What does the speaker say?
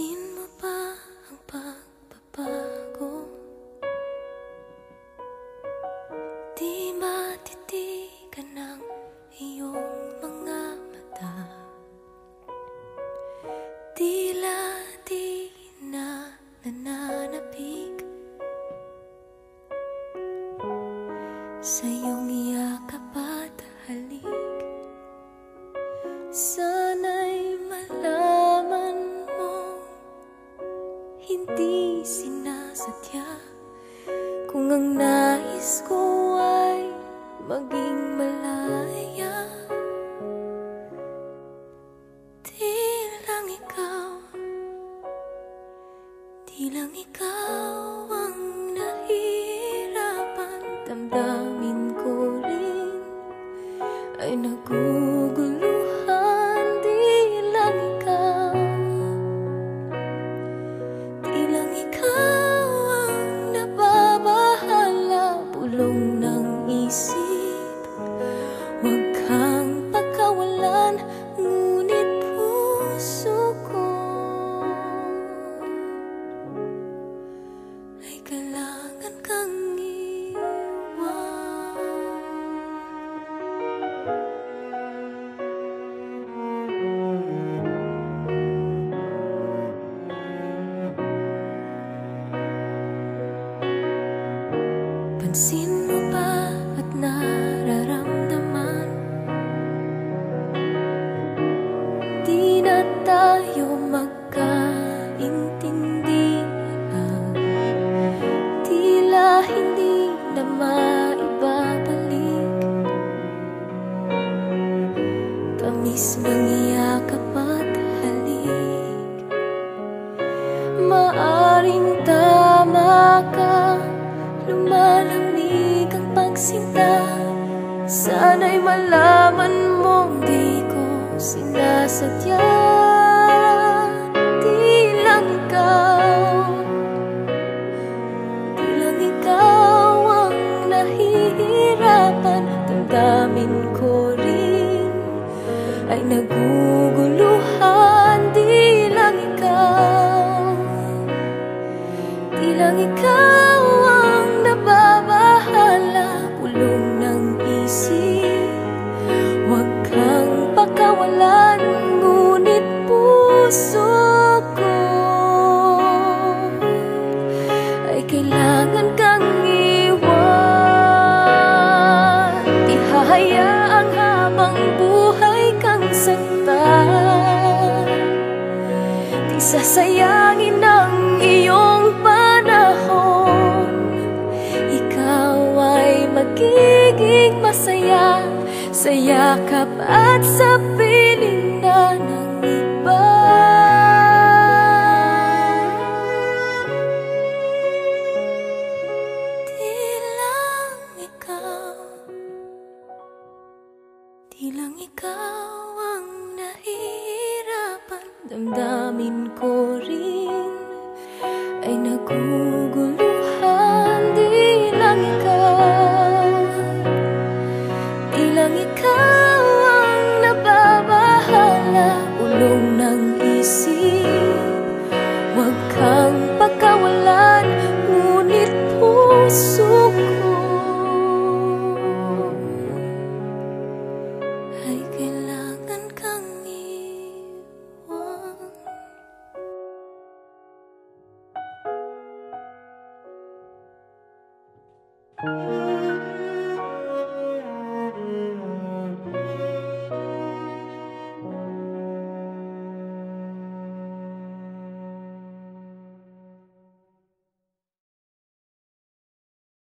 Pansin mo ba ang pagbabago? Di matitigan ng iyong mga mata. Tila di na nananapig sa iyong yakap at halik. Sana'y malaman mo, hindi sinasadya. Kung ang nais ko ay maging malaya, di lang ikaw ang nahihirapan. Damdamin ko rin ay naguguluhan. Di lang ikaw ang nababahala. Bulong ng isip, huwag kang pagkawalan. Ngunit puso ko ay kailangan kang iwan. Pansin mo ba at nararamdaman? Di na tayo magkaintindihan. Tila hindi na maibabalik tamis ng yakap at halik. Maaring tama ka, lumalamig ang pagsinta. Sana'y malaman mong di ko sinasadya. Di lang ikaw ang nahihirapan. Damdamin ko rin ay naguguluhan. Di lang ikaw ang nababahala. Pulong ng isip, huwag kang pakawalan. Ngunit puso ko ay kailangan kang iwan. Di hahayaang habang buhay kang saktan. Di sasayangin ang iyong panahon. Ikaw ay magiging masaya sa yakap at sa piling na ng iba. Di lang ikaw ang nahihirapan. Damdamin ko rin ay naguguluhan. Di lang ikaw ang nababahala. Ulong ng isip, huwag kang pagkawalan. Ngunit puso ko ay kailangan